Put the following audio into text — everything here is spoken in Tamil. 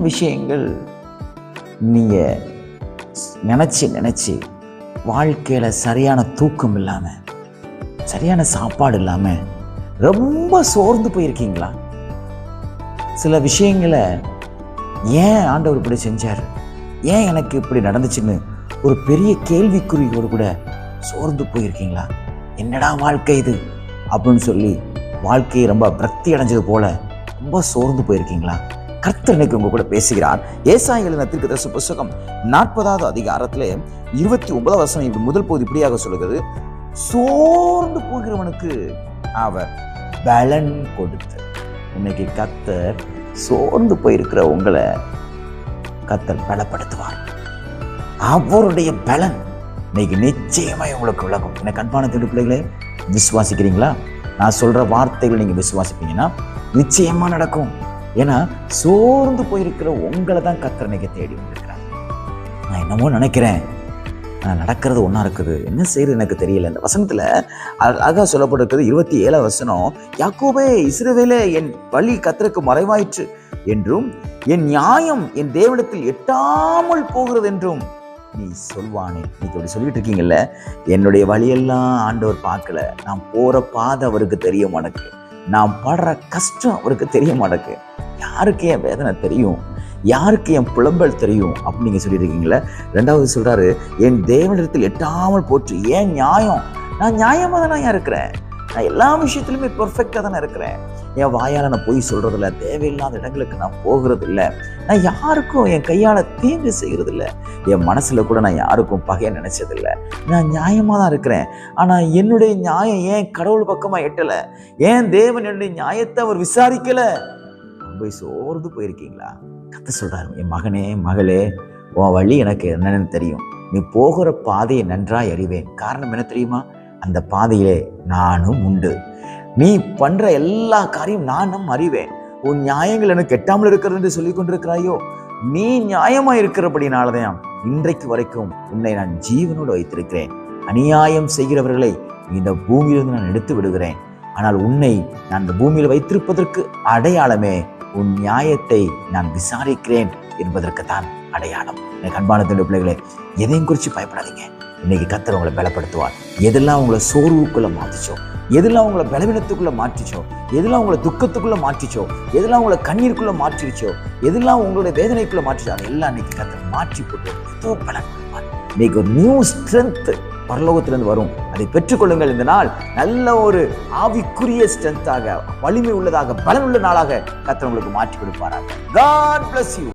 விஷயங்கள் நீங்கள் நினச்சி வாழ்க்கையில் சரியான தூக்கம் இல்லாமல், சரியான சாப்பாடு இல்லாமல் ரொம்ப சோர்ந்து போயிருக்கீங்களா? சில விஷயங்களை ஏன் ஆண்டவர் இப்படி செஞ்சார், ஏன் எனக்கு இப்படி நடந்துச்சுன்னு ஒரு பெரிய கேள்விக்குறியோடு கூட சோர்ந்து போயிருக்கீங்களா? என்னடா வாழ்க்கை இது அப்படின்னு சொல்லி வாழ்க்கையை ரொம்ப விரக்தி அடைஞ்சது போல ரொம்ப சோர்ந்து போயிருக்கீங்களா? கர்த்தர் இன்னைக்கு உங்க கூட பேசுகிறார். ஏசாயா எழுதின தீர்க்கதரிசி புத்தகம் 40வது அதிகாரத்திலே 29வது வசனம் இப்படி முதல் பகுதி இப்படியாக சொல்லுகிறது, சோர்ந்து போகிறவனுக்கு அவர் பலன் கொடுத்து. இன்னைக்கு கர்த்தர் சோர்ந்து போயிருக்கிற உங்களை கர்த்தர் பலப்படுத்துவார். அவருடைய பலன் இன்னைக்கு நிச்சயமாய் உங்களுக்கு விளக்கும். எனக்கு அன்பான தேவ பிள்ளைகளே, விசுவாசிக்கிறீங்களா? நான் சொல்ற வார்த்தைகள் நீங்க விசுவாசிப்பீங்கன்னா நிச்சயமா நடக்கும். ஏன்னா சோர்ந்து போயிருக்கிற உங்களை தான் கர்த்தர் இன்னைக்கு தேடி வந்திருக்கிறார். நான் என்னமோ நினைக்கிறேன், நான் நடக்கிறது ஒன்றா இருக்குது, என்ன செய்யறது எனக்கு தெரியல. இந்த வசனத்தில் அழகாக சொல்லப்பட்டிருக்கிறது 27வது வசனம், யாக்கோபே இஸ்ரவேலே, என் வழி கர்த்தருக்கு மறைவாயிற்று என்றும் என் நியாயம் என் தேவனிடத்தில் எட்டாமல் போகிறது என்றும் நீ சொல்வானே. நீங்க அப்படி சொல்லிட்டு இருக்கீங்கல்ல, என்னுடைய வழியெல்லாம் ஆண்டவர் பார்க்கல, நான் போற பாதை அவருக்கு தெரிய மாட்டேக்கு, நான் படுற கஷ்டம் அவருக்கு தெரிய மாட்டேக்கு, யாருக்கு என் வேதனை தெரியும், யாருக்கு என் புலம்பல் தெரியும் அப்படின்னு நீங்க சொல்லியிருக்கீங்களே. ரெண்டாவது சொல்றாரு, என் தேவனிடத்தில் எட்டாமல் போற்று, ஏன் நியாயம், நான் நியாயமாக தானே இருக்கிறேன், நான் எல்லா விஷயத்திலுமே பெர்ஃபெக்டாக தானே இருக்கிறேன், என் வாயால் நான் போய் சொல்றதில்ல, தேவையில்லாத இடங்களுக்கு நான் போகிறது இல்லை, நான் யாருக்கும் என் கையால் தீங்கு செய்கிறது இல்லை, என் மனசுல கூட நான் யாருக்கும் பகையை நினைச்சதில்லை, நான் நியாயமாக தான் இருக்கிறேன். ஆனால் என்னுடைய நியாயம் ஏன் கடவுள் பக்கமாக எட்டலை, ஏன் தேவன் என்னுடைய நியாயத்தை அவர் விசாரிக்கல? போய் சோர்ந்து போயிருக்கீங்களா? கர்த்தர் சொல்றாரு, என் மகனே மகளே, உன் வழி எனக்கு என்னன்னு தெரியும், நீ போகிற பாதையை நன்றாய் அறிவேன். காரணம் என்ன தெரியுமா? அந்த பாதையிலே நானும் உண்டு, நீ பண்ற எல்லா காரியம் நானும் அறிவேன். உன் நியாயங்கள் எனக்கு எட்டாமல் இருக்கிறது என்று சொல்லிக் கொண்டிருக்கிறாயோ, நீ நியாயமா இருக்கிறபடினாலதான் இன்றைக்கு வரைக்கும் உன்னை நான் ஜீவனோடு வைத்திருக்கிறேன். அநியாயம் செய்கிறவர்களை இந்த பூமியிலிருந்து நான் எடுத்து விடுகிறேன். ஆனால் உன்னை நான் இந்த பூமியில் வைத்திருப்பதற்கு அடையாளமே உன் நியாயத்தை நான் விசாரிக்கிறேன் என்பதற்குத்தான் அடையாளம். எனக்கு அன்பான தேவ பிள்ளைகளே, எதையும் குறித்து பயப்படாதீங்க. இன்னைக்கு கர்த்தர் உங்களை பலப்படுத்துவார். எதெல்லாம் உங்களை சோர்வுக்குள்ள மாற்றிச்சோ, எதெல்லாம் உங்களை பலவீனத்துக்குள்ள மாற்றிச்சோ, எதெல்லாம் உங்களை துக்கத்துக்குள்ள மாற்றிச்சோ, எதெல்லாம் உங்களை கண்ணீருக்குள்ள மாற்றிச்சோ, எதெல்லாம் உங்களுடைய வேதனைக்குள்ள மாற்றிச்சோ, அதெல்லாம் இன்னைக்கு கர்த்தர் மாற்றி போட்டு ஏதோ பலன் கொடுப்பார். இன்னைக்கு ஒரு நியூ ஸ்ட்ரென்த் பரலோகத்திலிருந்து வரும். அதை பெற்றுக்கொள்ளுங்கள். இந்த நாள் நல்ல ஒரு ஆவிக்குரிய ஸ்ட்ரென்த்தாக, வலிமை உள்ளதாக, பலன் உள்ள நாளாக கர்த்தர் உங்களுக்கு மாற்றி கொடுப்பாராக. God bless you.